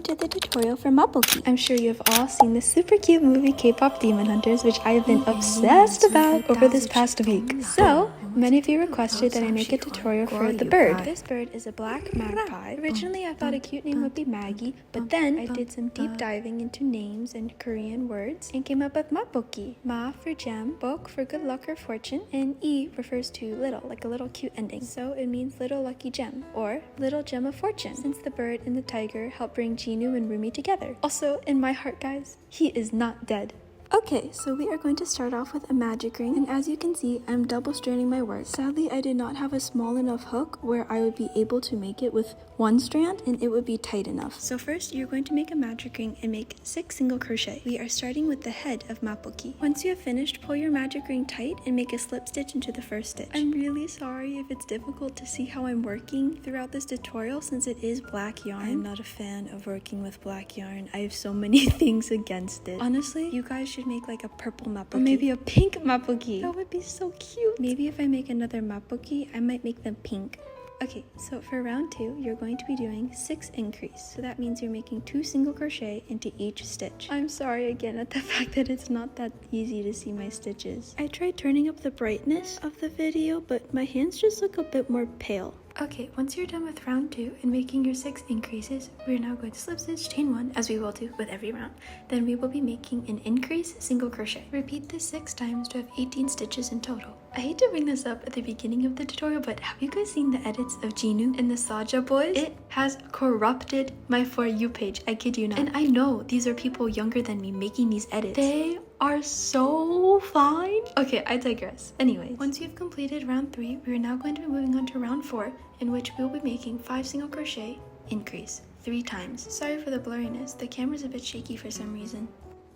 to the tutorial for Maboki. I'm sure you've all seen the super cute movie K-pop Demon Hunters, which I've been obsessed about over this past week. So, many of you requested that I make a tutorial for the bird. This bird is a black magpie. Originally, I thought a cute name would be Maggie, but then I did some deep diving into names and Korean words and came up with Maboki. Ma for gem, bok for good luck or fortune, and E refers to little, like a little cute ending. So it means little lucky gem, or little gem of fortune, since the bird and the tiger help bring Jinu and Rumi together. Also, in my heart, guys, he is not dead. Okay, so we are going to start off with a magic ring, and as you can see, I'm double stranding my work. Sadly, I did not have a small enough hook where I would be able to make it with one strand and it would be tight enough. So first, you're going to make a magic ring and make 6 single crochet. We are starting with the head of Maboki. Once you have finished, pull your magic ring tight and make a slip stitch into the first stitch. I'm really sorry if it's difficult to see how I'm working throughout this tutorial since it is black yarn. I'm not a fan of working with black yarn. I have so many things against it. Honestly, you guys should make like a purple Maboki. Or maybe a pink Maboki. That would be so cute. Maybe if I make another Maboki, I might make them pink. Okay, so for round 2, you're going to be doing 6 increase. So that means you're making 2 single crochet into each stitch. I'm sorry again at the fact that it's not that easy to see my stitches. I tried turning up the brightness of the video, but my hands just look a bit more pale. Okay, once you're done with round 2 and making your 6 increases, we're now going to slip stitch chain 1, as we will do with every round. Then we will be making an increase single crochet. Repeat this 6 times to have 18 stitches in total. I hate to bring this up at the beginning of the tutorial, but have you guys seen the edits of Jinu and the Saja boys? It has corrupted my For You page, I kid you not. And I know these are people younger than me making these edits. They are so fine. Okay, I digress. Anyways, once you've completed round 3, we are now going to be moving on to round 4, in which we'll be making 5 single crochet increase 3 times. Sorry for the blurriness, the camera's a bit shaky for some reason.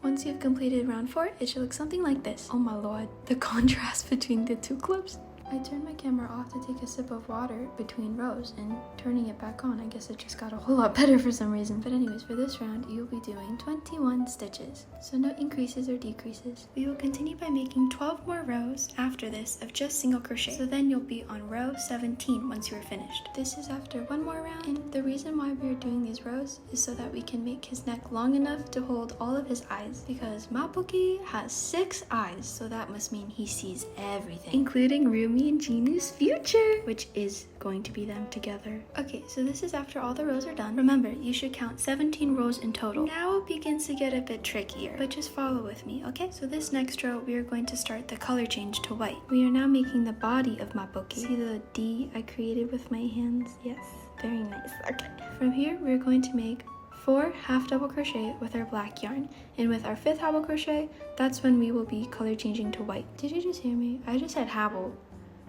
Once you've completed round 4, it should look something like this. Oh my lord, the contrast between the 2 clips. I turned my camera off to take a sip of water between rows, and turning it back on, I guess it just got a whole lot better for some reason. But anyways, for this round, you'll be doing 21 stitches. So no increases or decreases. We will continue by making 12 more rows after this of just single crochet. So then you'll be on row 17 once you are finished. This is after 1 more round, and the reason why we are doing these rows is so that we can make his neck long enough to hold all of his eyes, because Maboki has 6 eyes, so that must mean he sees everything, including Rumi and Jinu's future, which is going to be them together. Okay, so this is after all the rows are done. Remember, you should count 17 rows in total. Now it begins to get a bit trickier, but just follow with me, okay? So this next row, we are going to start the color change to white. We are now making the body of Maboki. See the D I created with my hands? Yes, very nice. Okay. From here, we're going to make 4 half double crochet with our black yarn, and with our 5th double crochet, that's when we will be color changing to white. Did you just hear me? I just said habble.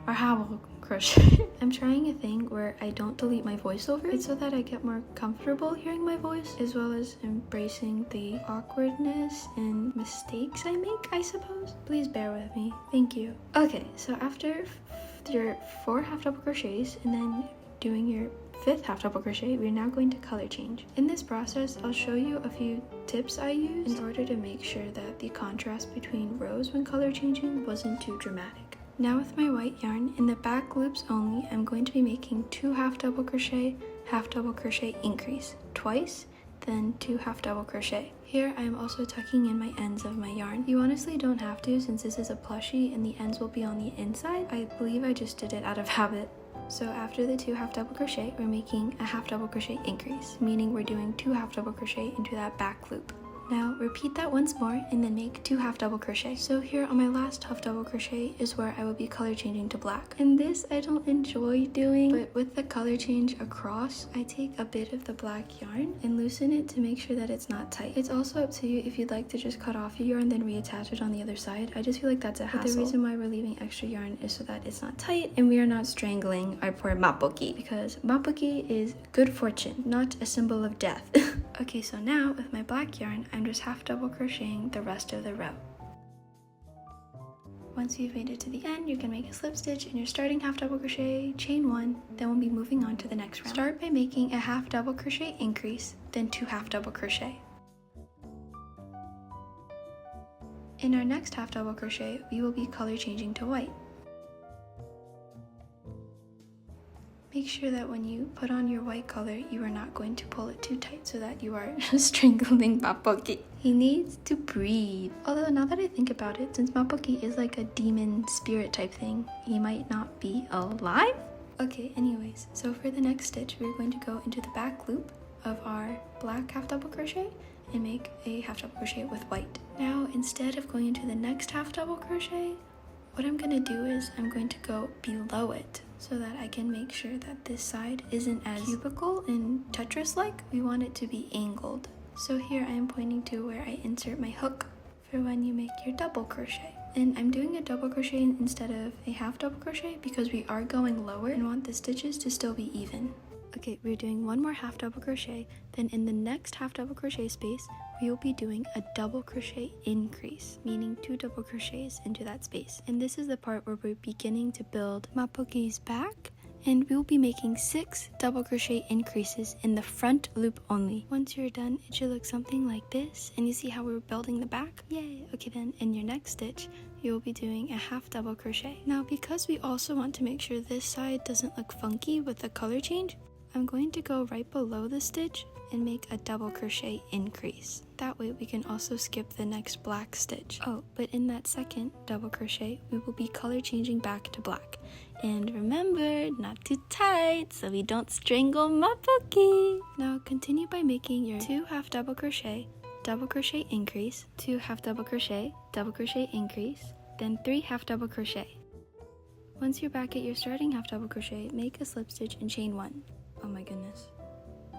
Or habble crochet. I'm trying a thing where I don't delete my voiceover. It's so that I get more comfortable hearing my voice, as well as embracing the awkwardness and mistakes I make, I suppose. Please bear with me. Thank you. Okay, so after your 4 half double crochets and then doing your 5th half double crochet, we're now going to color change. In this process, I'll show you a few tips I use in order to make sure that the contrast between rows when color changing wasn't too dramatic. Now with my white yarn, in the back loops only, I'm going to be making 2 half double crochet increase twice, then 2 half double crochet. Here I am also tucking in my ends of my yarn. You honestly don't have to, since this is a plushie and the ends will be on the inside. I believe I just did it out of habit. So after the 2 half double crochet, we're making a half double crochet increase, meaning we're doing 2 half double crochet into that back loop. Now repeat that once more and then make 2 half double crochet. So here on my last half double crochet is where I will be color changing to black. And this I don't enjoy doing, but with the color change across, I take a bit of the black yarn and loosen it to make sure that it's not tight. It's also up to you if you'd like to just cut off your yarn then reattach it on the other side. I just feel like that's a hassle. But the reason why we're leaving extra yarn is so that it's not tight and we are not strangling our poor Maboki, because Maboki is good fortune, not a symbol of death. Okay, so now with my black yarn, I'm just half double crocheting the rest of the row. Once you've made it to the end, you can make a slip stitch in your starting half double crochet, chain 1, then we'll be moving on to the next round. Start by making a half double crochet increase, then 2 half double crochet. In our next half double crochet, we will be color changing to white. Make sure that when you put on your white color, you are not going to pull it too tight so that you are strangling Maboki. He needs to breathe. Although now that I think about it, since Maboki is like a demon spirit type thing, he might not be alive? Okay, anyways, so for the next stitch, we're going to go into the back loop of our black half double crochet and make a half double crochet with white. Now, instead of going into the next half double crochet, what I'm gonna do is I'm going to go below it so that I can make sure that this side isn't as cubical and Tetris-like. We want it to be angled. So here I am pointing to where I insert my hook for when you make your double crochet. And I'm doing a double crochet instead of a half double crochet because we are going lower and want the stitches to still be even. Okay, we're doing one more half double crochet, then in the next half double crochet space, we will be doing a double crochet increase, meaning 2 double crochets into that space. And this is the part where we're beginning to build Maboki's back, and we'll be making 6 double crochet increases in the front loop only. Once you're done, it should look something like this, and you see how we're building the back? Yay! Okay, then in your next stitch, you'll be doing a half double crochet. Now, because we also want to make sure this side doesn't look funky with the color change, I'm going to go right below the stitch and make a double crochet increase. That way we can also skip the next black stitch. Oh, but in that second double crochet, we will be color changing back to black. And remember, not too tight so we don't strangle Maboki. Now continue by making your 2 half double crochet increase, 2 half double crochet increase, then 3 half double crochet. Once you're back at your starting half double crochet, make a slip stitch and chain 1. Oh my goodness.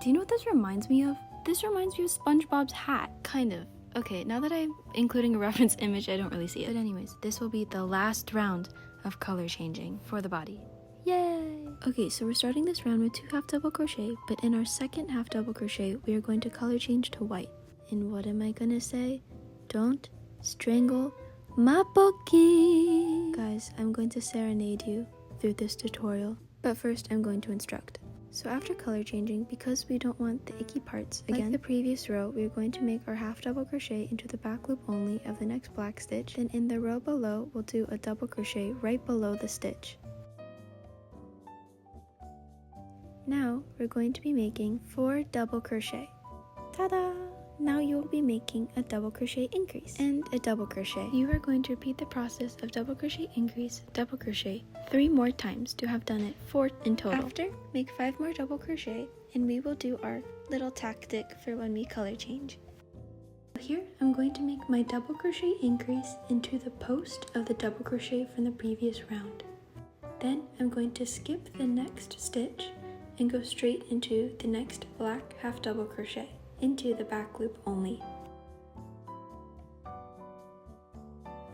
Do you know what this reminds me of? This reminds me of SpongeBob's hat, kind of. Okay, now that I'm including a reference image, I don't really see it. But anyways, this will be the last round of color changing for the body. Yay! Okay, so we're starting this round with 2 half double crochet, but in our second half double crochet, we are going to color change to white. And what am I gonna say? Don't strangle Maboki! Guys, I'm going to serenade you through this tutorial, but first I'm going to instruct. So after color changing, because we don't want the icky parts, again, like the previous row, we're going to make our half double crochet into the back loop only of the next black stitch. Then in the row below, we'll do a double crochet right below the stitch. Now, we're going to be making 4 double crochet. Ta-da! Now you will be making a double crochet increase and a double crochet. You are going to repeat the process of double crochet increase, double crochet 3 more times to have done it 4 in total. After, make 5 more double crochet and we will do our little tactic for when we color change. Here, I'm going to make my double crochet increase into the post of the double crochet from the previous round. Then I'm going to skip the next stitch and go straight into the next black half double crochet into the back loop only.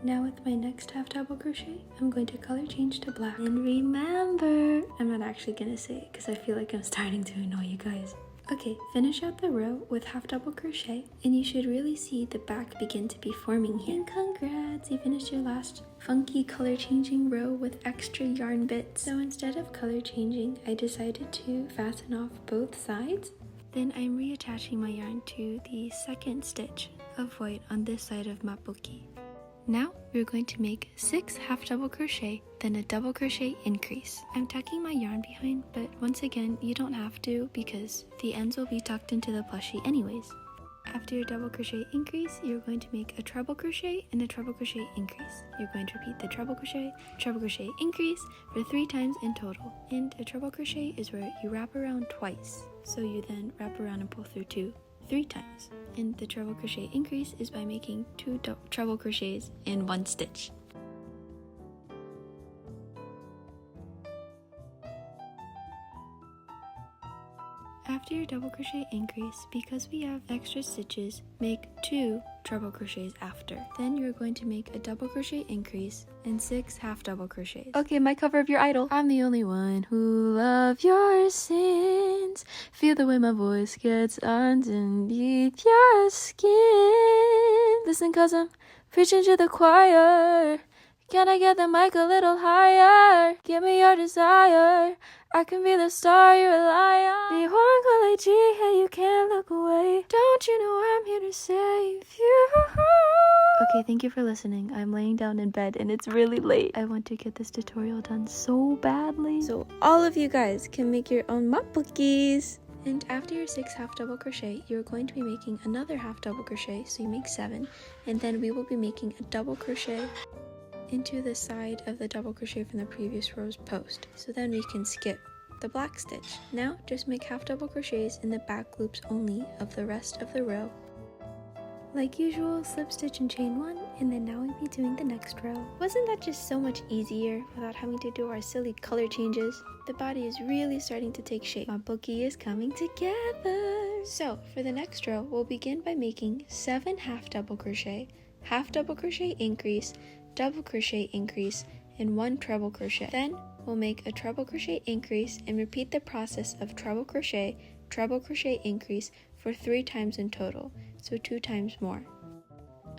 Now with my next half double crochet, I'm going to color change to black. And remember, I'm not actually gonna say it because I feel like I'm starting to annoy you guys. Okay, finish out the row with half double crochet and you should really see the back begin to be forming here. And congrats, you finished your last funky color changing row with extra yarn bits. So instead of color changing, I decided to fasten off both sides. Then I'm reattaching my yarn to the second stitch of white on this side of Maboki. Now we're going to make 6 half double crochet, then a double crochet increase. I'm tucking my yarn behind, but once again, you don't have to because the ends will be tucked into the plushie anyways. After your double crochet increase, you're going to make a treble crochet and a treble crochet increase. You're going to repeat the treble crochet increase for 3 times in total. And a treble crochet is where you wrap around twice. So you then wrap around and pull through 3 times. And the treble crochet increase is by making 2 treble crochets in 1 stitch. After your double crochet increase, because we have extra stitches, make 2 treble crochets after. Then you're going to make a double crochet increase and 6 half double crochets. Okay, my cover of your idol. I'm the only one who loves your sins. Feel the way my voice gets underneath your skin. Listen, cause I'm preaching to the choir. Can I get the mic a little higher? Give me your desire. I can be the star you rely on. The one hey, you can't look away. Don't you know I'm here to save you? Okay, thank you for listening. I'm laying down in bed and it's really late. I want to get this tutorial done so badly, so all of you guys can make your own Mabokies. And after your 6 half double crochet, you're going to be making another half double crochet, so you make 7, and then we will be making a double crochet into the side of the double crochet from the previous row's post. So then we can skip the black stitch. Now just make half double crochets in the back loops only of the rest of the row. Like usual, slip stitch and chain 1, and then now we'll be doing the next row. Wasn't that just so much easier without having to do our silly color changes? The body is really starting to take shape. Maboki is coming together. So for the next row, we'll begin by making 7 half double crochet increase, double crochet increase, and 1 treble crochet. Then we'll make a treble crochet increase and repeat the process of treble crochet increase for 3 times in total, so 2 times more.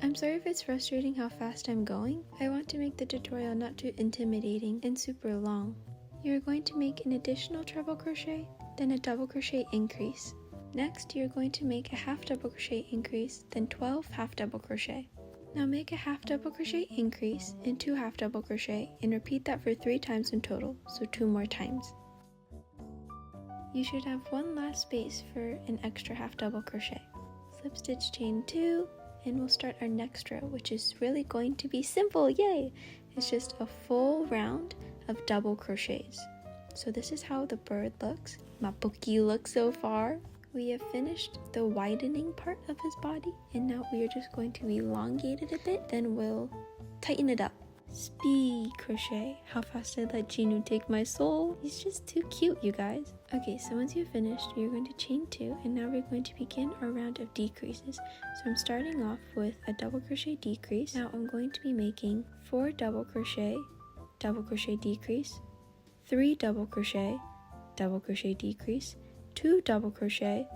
I'm sorry if it's frustrating how fast I'm going. I want to make the tutorial not too intimidating and super long. You're going to make an additional treble crochet, then a double crochet increase. Next, you're going to make a half double crochet increase, then 12 half double crochet. Now make a half double crochet increase and 2 half double crochet and repeat that for 3 times in total, so 2 more times. You should have 1 last space for an extra half double crochet. Slip stitch chain 2, and we'll start our next row, which is really going to be simple, yay! It's just a full round of double crochets. So this is how the bird looks. Maboki looks so far. We have finished the widening part of his body, and now we are just going to elongate it a bit, then we'll tighten it up. Speed crochet. How fast I let Jinu take my soul. He's just too cute, you guys. Okay, so once you've finished, you're going to chain 2, and now we're going to begin our round of decreases. So I'm starting off with a double crochet decrease. Now I'm going to be making 4 double crochet decrease, 3 double crochet decrease, 2 double crochet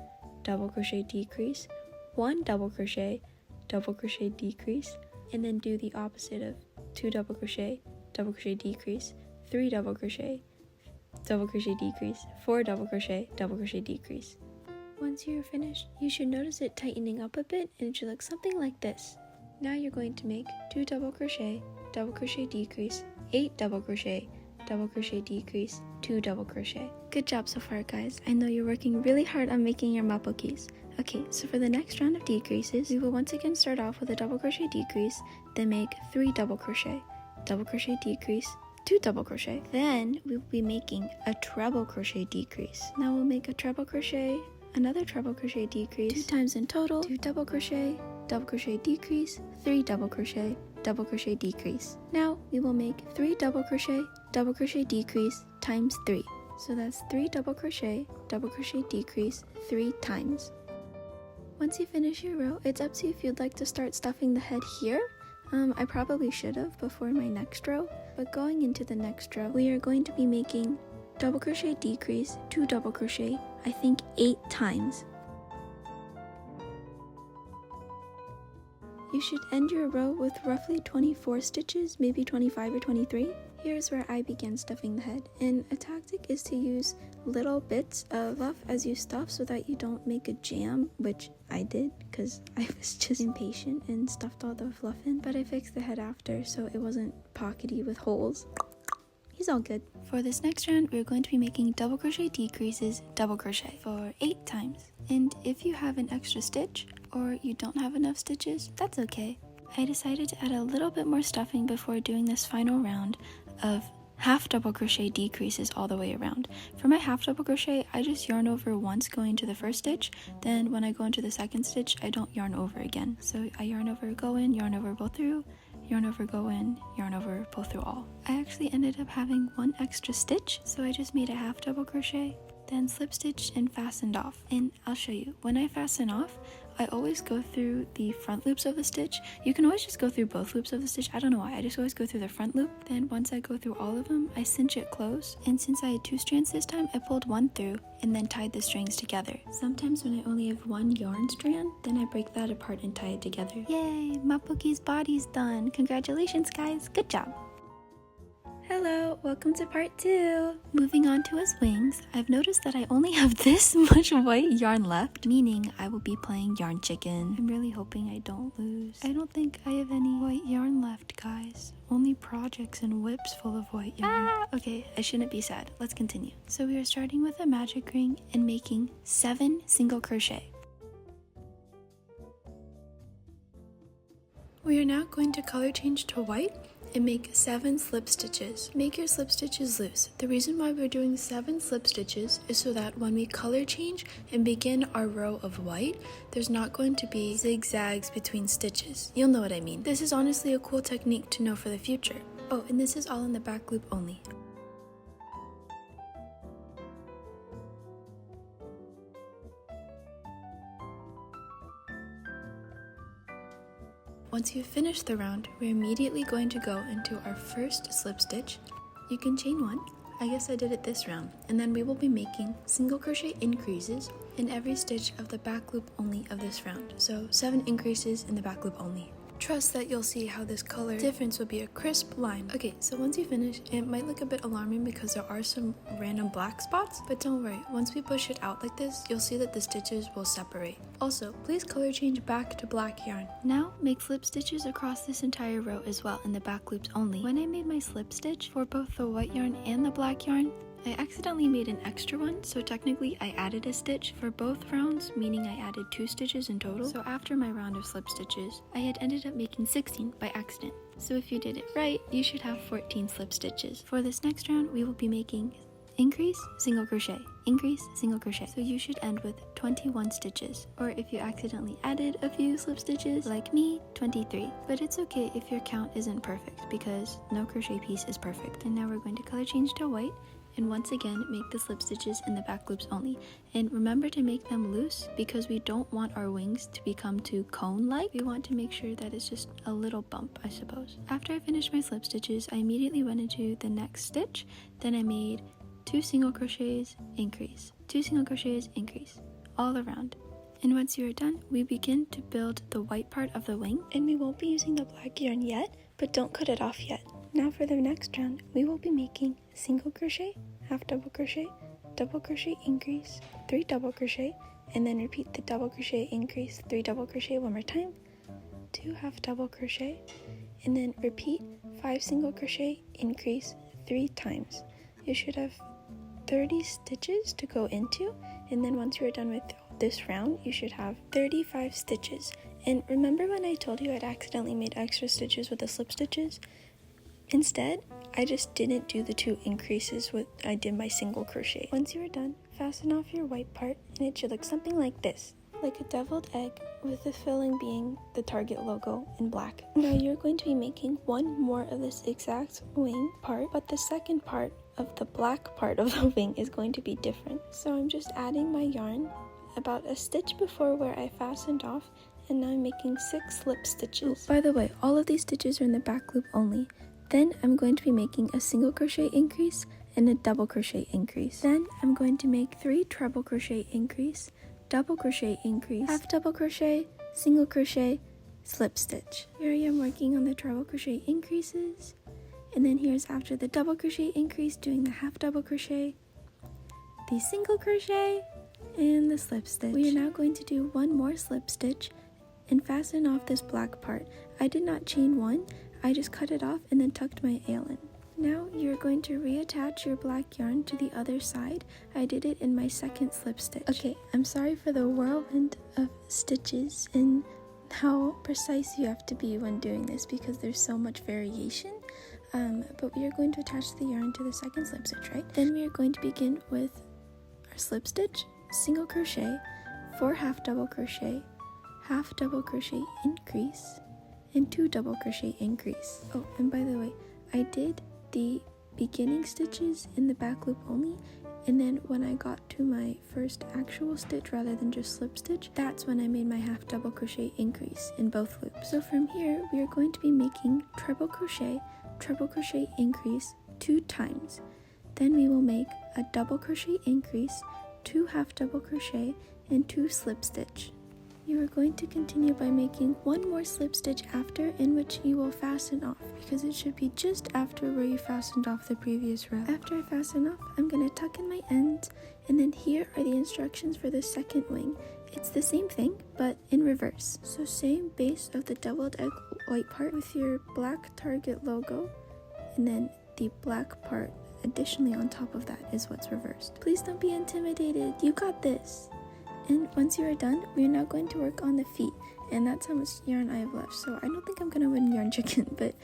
decrease, 1 double crochet decrease, and then do the opposite of 2 double crochet decrease, 3 double crochet decrease, 4 double crochet decrease. Once you're finished, you should notice it tightening up a bit, and it should look something like this. Now you're going to make 2 double crochet decrease, 8 double crochet decrease, 2 double crochet. Good job so far, guys. I know you're working really hard on making your Mabokis. Okay, so for the next round of decreases, we will once again start off with a double crochet decrease, then make 3 double crochet decrease, 2 double crochet. Then we will be making a treble crochet decrease. Now we'll make a treble crochet, another treble crochet decrease, 2 times in total, 2 double crochet decrease, 3 double crochet decrease. Now we will make 3 double crochet decrease times 3. So that's 3 double crochet decrease 3 times. Once you finish your row, it's up to you if you'd like to start stuffing the head here. I probably should have before my next row, but going into the next row, we are going to be making double crochet decrease, 2 double crochet, I think 8 times. You should end your row with roughly 24 stitches, maybe 25 or 23. Here's where I began stuffing the head, and a tactic is to use little bits of fluff as you stuff so that you don't make a jam, which I did because I was just impatient and stuffed all the fluff in, but I fixed the head after so it wasn't pockety with holes. He's all good. For this next round, we're going to be making double crochet decreases, double crochet for 8 times. And if you have an extra stitch or you don't have enough stitches, that's okay. I decided to add a little bit more stuffing before doing this final round of half double crochet decreases all the way around. For my half double crochet, I just yarn over once going to the first stitch, then when I go into the second stitch, I don't yarn over again. So I yarn over, go in, yarn over, pull through, yarn over, go in, yarn over, pull through all. I actually ended up having 1 extra stitch, so I just made a half double crochet, then slip stitched and fastened off. And I'll show you, when I fasten off, I always go through the front loops of the stitch. You can always just go through both loops of the stitch. I don't know why, I just always go through the front loop. Then once I go through all of them, I cinch it close. And since I had 2 strands this time, I pulled 1 through and then tied the strings together. Sometimes when I only have 1 yarn strand, then I break that apart and tie it together. Yay, Maboki's body's done. Congratulations, guys, good job. Hello, welcome to part 2. Moving on to his wings, I've noticed that I only have this much white yarn left, meaning I will be playing yarn chicken. I'm really hoping I don't lose. I don't think I have any white yarn left, guys. Only projects and whips full of white yarn. Okay, I shouldn't be sad. Let's continue. So we are starting with a magic ring and making 7 single crochet. We are now going to color change to white and make 7 slip stitches. Make your slip stitches loose. The reason why we're doing 7 slip stitches is so that when we color change and begin our row of white, there's not going to be zigzags between stitches. You'll know what I mean. This is honestly a cool technique to know for the future. Oh, and this is all in the back loop only. Once you've finished the round, we're immediately going to go into our first slip stitch. You can chain 1. I guess I did it this round. And then we will be making single crochet increases in every stitch of the back loop only of this round. So 7 increases in the back loop only. Trust that you'll see how this color difference will be a crisp line. Okay, so once you finish, it might look a bit alarming because there are some random black spots, but don't worry, once we push it out like this, you'll see that the stitches will separate. Also, please color change back to black yarn. Now, make slip stitches across this entire row as well in the back loops only. When I made my slip stitch for both the white yarn and the black yarn, I accidentally made an extra one, so technically I added a stitch for both rounds, meaning I added 2 stitches in total. So after my round of slip stitches, I had ended up making 16 by accident. So if you did it right, you should have 14 slip stitches. For this next round, we will be making increase, single crochet, increase, single crochet. So you should end with 21 stitches. Or if you accidentally added a few slip stitches, like me, 23. But it's okay if your count isn't perfect, because no crochet piece is perfect. And now we're going to color change to white. And once again, make the slip stitches in the back loops only. And remember to make them loose because we don't want our wings to become too cone-like. We want to make sure that it's just a little bump, I suppose. After I finished my slip stitches, I immediately went into the next stitch. Then I made 2 single crochets, increase, 2 single crochets, increase, all around. And once you are done, we begin to build the white part of the wing. And we won't be using the black yarn yet, but don't cut it off yet. Now for the next round, we will be making single crochet, half double crochet, increase, 3 double crochet, and then repeat the double crochet, increase, 3 double crochet one more time, 2 half double crochet, and then repeat 5 single crochet, increase 3 times. You should have 30 stitches to go into, and then once you are done with this round, you should have 35 stitches. And remember when I told you I'd accidentally made extra stitches with the slip stitches? Instead, I just didn't do the 2 increases with I did my single crochet. Once you are done, fasten off your white part and it should look something like this, like a deviled egg with the filling being the Target logo in black. Now you're going to be making 1 more of this exact wing part, but the second part of the black part of the wing is going to be different. So I'm just adding my yarn about a stitch before where I fastened off, and now I'm making 6 slip stitches. By the way, all of these stitches are in the back loop only. Then I'm going to be making a single crochet increase and a double crochet increase. Then I'm going to make 3 treble crochet increase, double crochet increase, half double crochet, single crochet, slip stitch. Here I am working on the treble crochet increases, and then here's after the double crochet increase doing the half double crochet, the single crochet, and the slip stitch. We are now going to do 1 more slip stitch and fasten off this black part. I did not chain 1, I just cut it off and then tucked my ALN. Now you're going to reattach your black yarn to the other side. I did it in my second slip stitch. Okay, I'm sorry for the whirlwind of stitches and how precise you have to be when doing this because there's so much variation. But we are going to attach the yarn to the second slip stitch, right? Then we are going to begin with our slip stitch, single crochet, 4 half double crochet increase, and 2 double crochet increase. Oh, and by the way, I did the beginning stitches in the back loop only, and then when I got to my first actual stitch rather than just slip stitch, that's when I made my half double crochet increase in both loops. So from here, we are going to be making treble crochet increase 2 times. Then we will make a double crochet increase, 2 half double crochet, and 2 slip stitch. You are going to continue by making one more slip stitch after, in which you will fasten off, because it should be just after where you fastened off the previous row. After I fasten off, I'm going to tuck in my ends, and then here are the instructions for the second wing. It's the same thing, but in reverse. So same base of the deviled egg white part with your black Target logo, and then the black part additionally on top of that is what's reversed. Please don't be intimidated, you got this! And once you are done, we are now going to work on the feet, and that's how much yarn I have left. So I don't think I'm gonna win yarn chicken, but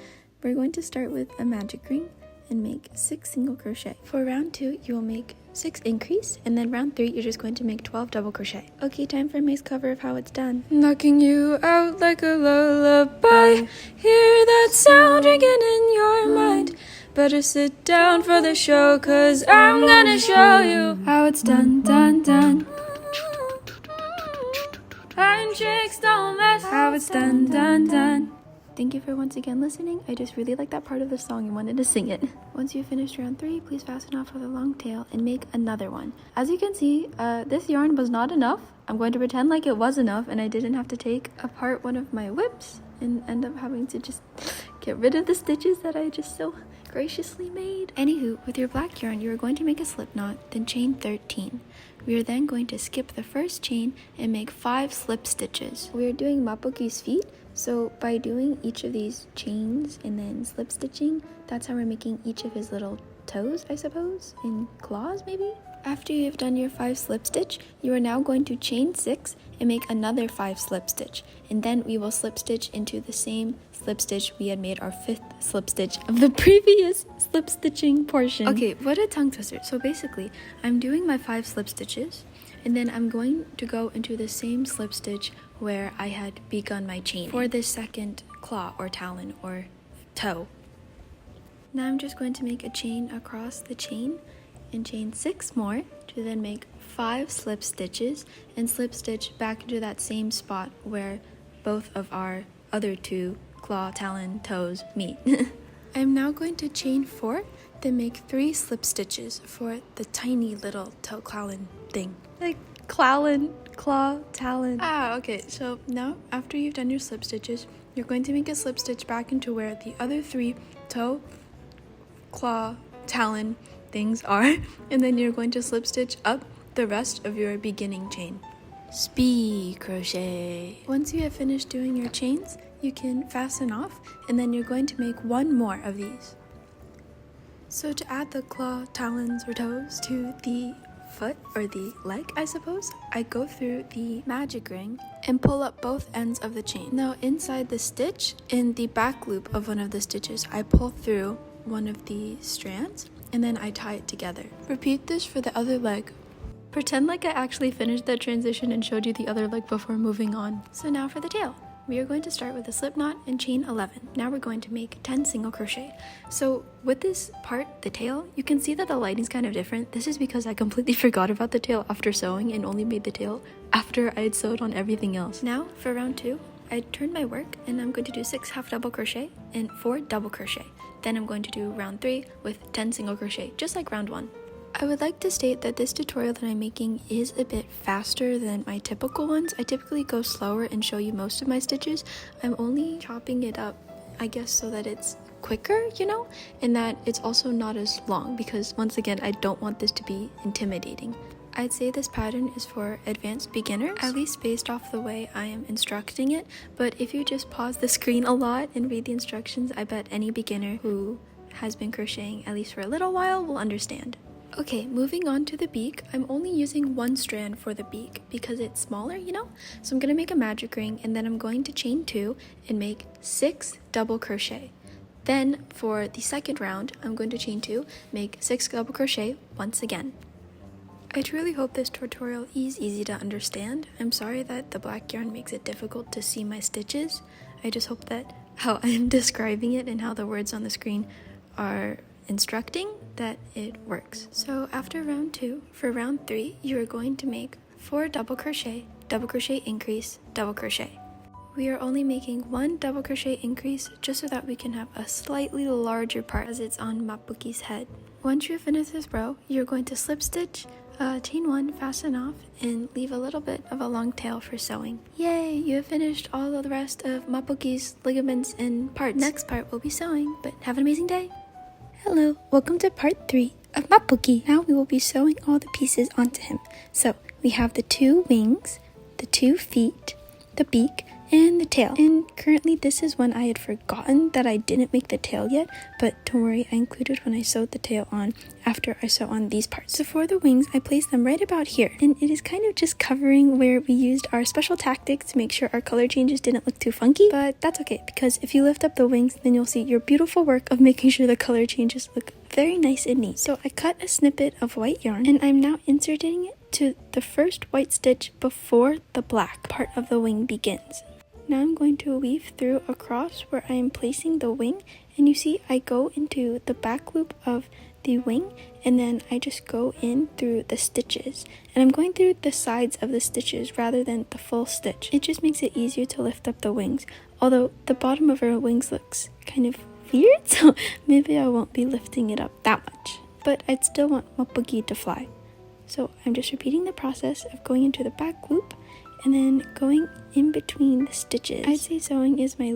we're going to start with a magic ring and make 6 single crochet. For round 2, you will make 6 increase, and then round 3, you're just going to make 12 double crochet. Okay, time for May's cover of how it's done. Knocking you out like a lullaby, hear that sound ringing in your mind. Better sit down for the show, cause I'm gonna show you how it's done, done, done. And chicks don't mess, how it's done, done, done. Thank you for once again listening. I just really like that part of the song and wanted to sing it. Once you've finished round 3, please fasten off with a long tail and make another one. As you can see, this yarn was not enough. I'm going to pretend like it was enough and I didn't have to take apart one of my whips and end up having to just get rid of the stitches that I just so graciously made. Anywho, with your black yarn, you are going to make a slip knot, then chain 13. We are then going to skip the first chain and make 5 slip stitches. We are doing Maboki's feet, so by doing each of these chains and then slip stitching, that's how we're making each of his little toes, I suppose, and claws maybe? After you have done your 5 slip stitch, you are now going to chain 6 and make another 5 slip stitch, and then we will slip stitch into the same slip stitch we had made our 5th slip stitch of the previous slip stitching portion. Okay, what a tongue twister. So basically, I'm doing my 5 slip stitches, and then I'm going to go into the same slip stitch where I had begun my chain for this second claw or talon or toe. Now I'm just going to make a chain across the chain and chain 6 more to then make 5 slip stitches and slip stitch back into that same spot where both of our other 2 claw, talon, toes meet. I'm now going to chain 4, then make 3 slip stitches for the tiny little toe talon thing. Like clowlin, claw, talon. Okay, so now after you've done your slip stitches, you're going to make a slip stitch back into where the other 3 toe, claw, talon things are, and then you're going to slip stitch up the rest of your beginning chain. Speed crochet. Once you have finished doing your chains, you can fasten off, and then you're going to make 1 more of these. So to add the claw, talons, or toes to the foot or the leg, I suppose, I go through the magic ring and pull up both ends of the chain. Now inside the stitch, in the back loop of one of the stitches, I pull through one of the strands and then I tie it together. Repeat this for the other leg. Pretend like I actually finished that transition and showed you the other leg before moving on. So now for the tail. We are going to start with a slip knot and chain 11. Now we're going to make 10 single crochet. So with this part, the tail, you can see that the lighting is kind of different. This is because I completely forgot about the tail after sewing and only made the tail after I had sewed on everything else. Now for round 2, I turned my work and I'm going to do 6 half double crochet and 4 double crochet. Then I'm going to do round 3 with 10 single crochet, just like round 1. I would like to state that this tutorial that I'm making is a bit faster than my typical ones. I typically go slower and show you most of my stitches. I'm only chopping it up, I guess, so that it's quicker, you know, and that it's also not as long because, once again, I don't want this to be intimidating. I'd say this pattern is for advanced beginners, at least based off the way I am instructing it, but if you just pause the screen a lot and read the instructions, I bet any beginner who has been crocheting at least for a little while will understand. Okay, moving on to the beak, I'm only using 1 strand for the beak because it's smaller, you know? So I'm going to make a magic ring and then I'm going to chain 2 and make 6 double crochet. Then for the second round, I'm going to chain 2, make 6 double crochet once again. I truly hope this tutorial is easy to understand. I'm sorry that the black yarn makes it difficult to see my stitches. I just hope that how I'm describing it and how the words on the screen are instructing that it works. So after round 2, for round 3, you are going to make 4 double crochet increase, double crochet. We are only making 1 double crochet increase just so that we can have a slightly larger part as it's on Maboki's head. Once you finish this row, you're going to slip stitch Chain 1, fasten off, and leave a little bit of a long tail for sewing. Yay, you have finished all of the rest of Maboki's ligaments and parts. Next part will be sewing, but have an amazing day. Hello, welcome to part 3 of Maboki. Now we will be sewing all the pieces onto him. So we have the 2 wings, the 2 feet, the beak, and the tail. And currently this is when I had forgotten that I didn't make the tail yet, but don't worry, I included when I sewed the tail on after I sew on these parts. So for the wings, I placed them right about here, and it is kind of just covering where we used our special tactics to make sure our color changes didn't look too funky, but that's okay, because if you lift up the wings, then you'll see your beautiful work of making sure the color changes look very nice and neat. So I cut a snippet of white yarn, and I'm now inserting it to the first white stitch before the black part of the wing begins. Now I'm going to weave through across where I am placing the wing, and you see I go into the back loop of the wing, and then I just go in through the stitches, and I'm going through the sides of the stitches rather than the full stitch. It just makes it easier to lift up the wings, although the bottom of our wings looks kind of weird, so maybe I won't be lifting it up that much, but I'd still want Maboki to fly. So I'm just repeating the process of going into the back loop and then going in between the stitches. I'd say sewing is my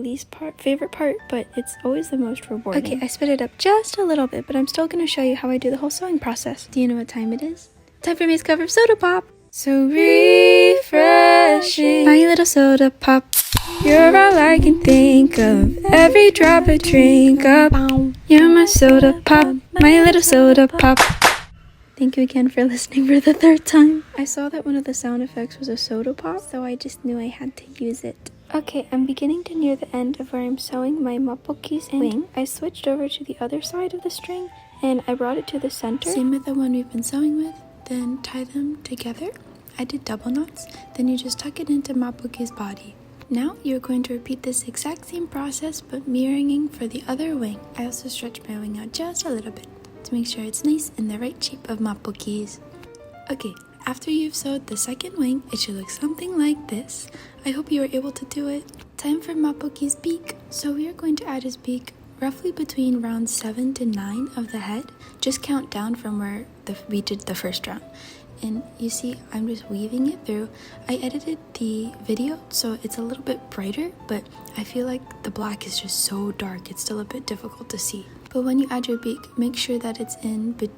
favorite part, but it's always the most rewarding. Okay, I sped it up just a little bit, but I'm still going to show you how I do the whole sewing process. Do you know what time it is? Time for May's cover of Soda Pop. So refreshing, my little soda pop. You're all I can think of, every drop I drink up. You're my soda pop, my little soda pop. Thank you again for listening for the 3rd time. I saw that one of the sound effects was a soda pop, so I just knew I had to use it. Okay, I'm beginning to near the end of where I'm sewing my Maboki's wing. I switched over to the other side of the string, and I brought it to the center. Same with the one we've been sewing with, then tie them together. I did double knots, then you just tuck it into Maboki's body. Now you're going to repeat this exact same process, but mirroring for the other wing. I also stretched my wing out just a little bit to make sure it's nice in the right shape of Maboki's. Okay, after you've sewed the second wing, it should look something like this. I hope you were able to do it. Time for Maboki's beak. So we are going to add his beak roughly between rounds 7 to 9 of the head. Just count down from where we did the first round. And you see, I'm just weaving it through. I edited the video so it's a little bit brighter, but I feel like the black is just so dark, it's still a bit difficult to see. But when you add your beak, make sure that it's in the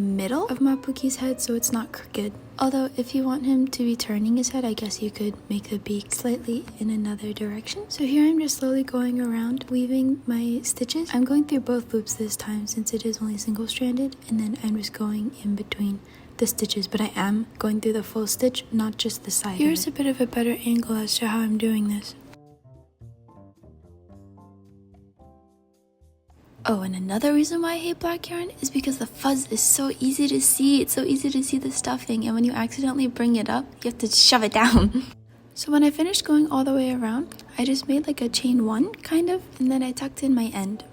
middle of Maboki's head so it's not crooked. Although if you want him to be turning his head, I guess you could make the beak slightly in another direction. So here I'm just slowly going around weaving my stitches. I'm going through both loops this time since it is only single-stranded, and then I'm just going in between the stitches, but I am going through the full stitch, not just the side. Here's a bit of a better angle as to how I'm doing this. Oh, and another reason why I hate black yarn is because the fuzz is so easy to see. It's so easy to see the stuffing, and when you accidentally bring it up, you have to shove it down. So when I finished going all the way around, I just made like a chain 1, kind of, and then I tucked in my end.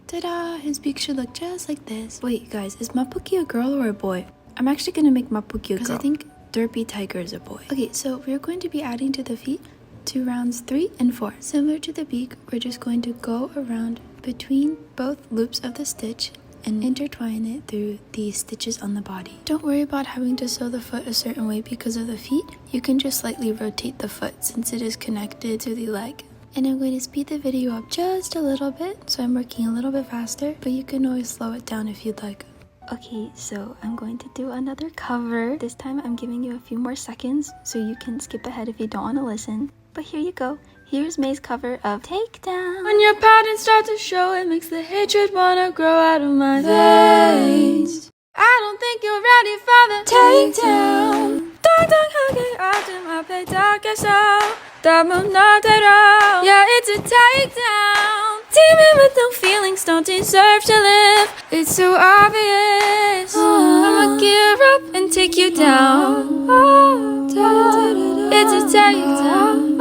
Ta-da! His beak should look just like this. Wait, guys, is Maboki a girl or a boy? I'm actually going to make Maboki a girl, because I think Derpy Tiger is a boy. Okay, so we're going to be adding to the feet to rounds 3 and 4. Similar to the beak, we're just going to go around between both loops of the stitch and intertwine it through the stitches on the body. Don't worry about having to sew the foot a certain way because of the feet. You can just slightly rotate the foot since it is connected to the leg. And I'm going to speed the video up just a little bit, so I'm working a little bit faster, but you can always slow it down if you'd like. Okay, so I'm going to do another cover. This time I'm giving you a few more seconds, so you can skip ahead if you don't want to listen. But here you go. Here's May's cover of Takedown. When your patterns start to show, it makes the hatred wanna grow out of my veins. I don't think you're ready for the takedown. Yeah, it's a takedown. Demon with no feelings don't deserve to live. It's so obvious. I'ma gear up and take you down. It's a takedown.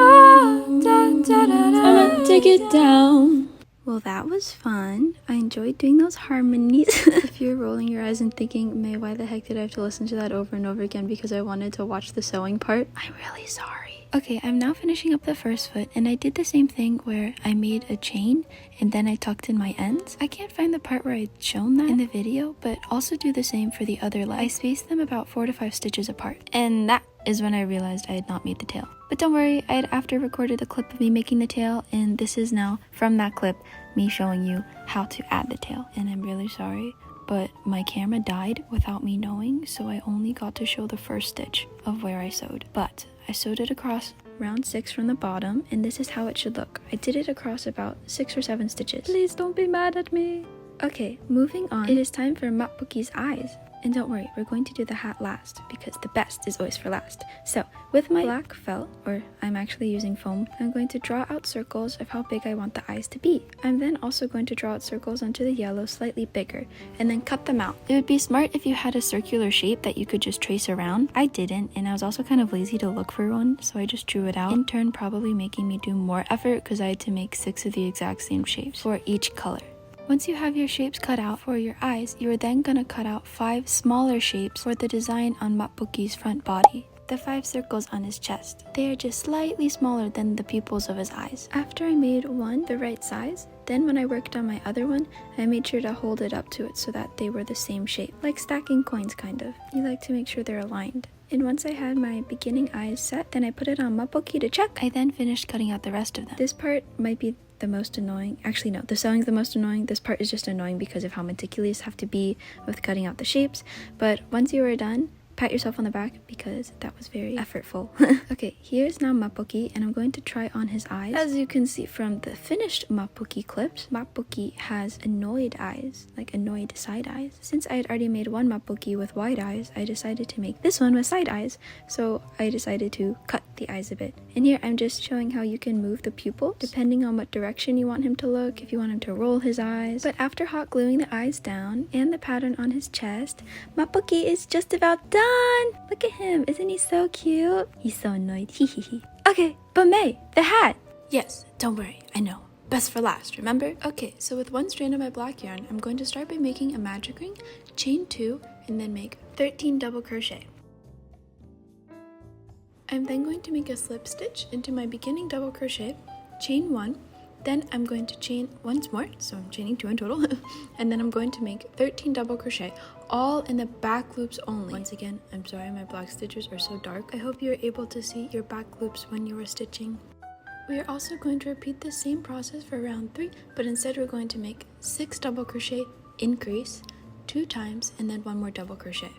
I'ma take it down. Well, that was fun. I enjoyed doing those harmonies. If you're rolling your eyes and thinking, May, why the heck did I have to listen to that over and over again because I wanted to watch the sewing part? I'm really sorry. Okay, I'm now finishing up the first foot, and I did the same thing where I made a chain and then I tucked in my ends. I can't find the part where I'd shown that in the video, but also do the same for the other leg. I spaced them about 4 to 5 stitches apart, and that is when I realized I had not made the tail. But don't worry, I had after recorded a clip of me making the tail, and this is now, from that clip, me showing you how to add the tail. And I'm really sorry, but my camera died without me knowing, so I only got to show the first stitch of where I sewed. But I sewed it across round 6 from the bottom, and this is how it should look. I did it across about 6 or 7 stitches. Please don't be mad at me. Okay, moving on, it is time for Maboki's eyes. And don't worry, we're going to do the hat last because the best is always for last. So with my black felt, or I'm actually using foam, I'm going to draw out circles of how big I want the eyes to be. I'm then also going to draw out circles onto the yellow slightly bigger and then cut them out. It would be smart if you had a circular shape that you could just trace around. I didn't, and I was also kind of lazy to look for one, so I just drew it out, in turn probably making me do more effort because I had to make 6 of the exact same shapes for each color. Once you have your shapes cut out for your eyes, you are then going to cut out 5 smaller shapes for the design on Maboki's front body. The 5 circles on his chest. They are just slightly smaller than the pupils of his eyes. After I made one the right size, then when I worked on my other one, I made sure to hold it up to it so that they were the same shape. Like stacking coins kind of. You like to make sure they're aligned. And once I had my beginning eyes set, then I put it on Maboki to check. I then finished cutting out the rest of them. This part might be the most annoying. Actually no, the sewing's the most annoying. This part is just annoying because of how meticulous you have to be with cutting out the shapes. But once you are done, pat yourself on the back because that was very effortful. Okay, here's now Maboki, and I'm going to try on his eyes. As you can see from the finished Maboki clips, Maboki has annoyed eyes, like annoyed side eyes. Since I had already made one Maboki with wide eyes, I decided to make this one with side eyes, so I decided to cut the eyes a bit. And here I'm just showing how you can move the pupil depending on what direction you want him to look, if you want him to roll his eyes. But after hot gluing the eyes down and the pattern on his chest, Maboki is just about done. Look at him, isn't he so cute? He's so annoyed, hee. Okay, but May, the hat. Yes, don't worry, I know. Best for last, remember? Okay, so with one strand of my black yarn, I'm going to start by making a magic ring, chain 2, and then make 13 double crochet. I'm then going to make a slip stitch into my beginning double crochet, chain 1, then I'm going to chain once more, so I'm chaining 2 in total, and then I'm going to make 13 double crochet, all in the back loops only. Once again, I'm sorry my black stitches are so dark. I hope you're able to see your back loops when you are stitching. We are also going to repeat the same process for round 3, but instead we're going to make 6 double crochet, increase, 2 times, and then 1 more double crochet.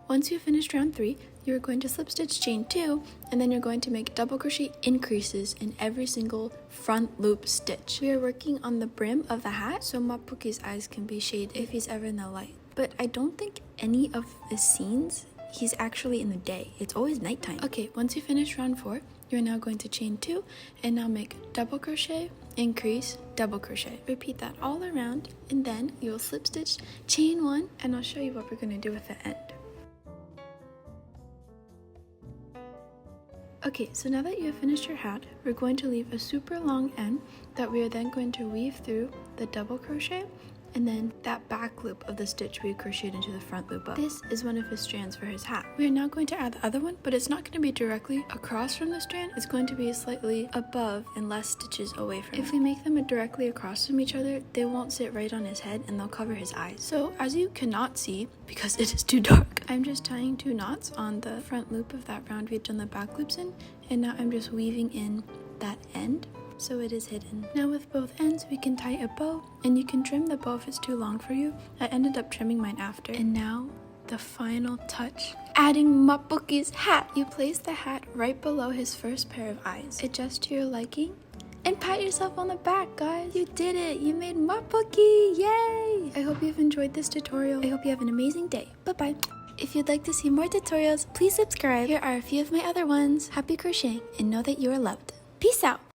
Once you've finished round 3, you're going to slip stitch chain 2, and then you're going to make double crochet increases in every single front loop stitch. We are working on the brim of the hat, so Maboki's eyes can be shaded if he's ever in the light. But I don't think any of the scenes he's actually in the day. It's always nighttime. Okay, once you finish round 4, you're now going to chain 2, and now make double crochet, increase, double crochet. Repeat that all around, and then you will slip stitch chain 1, and I'll show you what we're going to do with the end. Okay, so now that you have finished your hat, we're going to leave a super long end that we are then going to weave through the double crochet and then that back loop of the stitch we crocheted into the front loop of. This is one of his strands for his hat. We are now going to add the other one, but it's not going to be directly across from the strand. It's going to be slightly above and less stitches away from it. If we make them directly across from each other, they won't sit right on his head and they'll cover his eyes. So as you cannot see, because it is too dark, I'm just tying 2 knots on the front loop of that round we've done the back loops in, and now I'm just weaving in that end so it is hidden. Now with both ends we can tie a bow, and you can trim the bow if it's too long for you. I ended up trimming mine after. And now the final touch, adding Maboki's hat. You place the hat right below his first pair of eyes. Adjust to your liking and pat yourself on the back, guys. You did it! You made Maboki! Yay! I hope you've enjoyed this tutorial. I hope you have an amazing day. Bye-bye. If you'd like to see more tutorials, please subscribe. Here are a few of my other ones. Happy crocheting and know that you are loved. Peace out!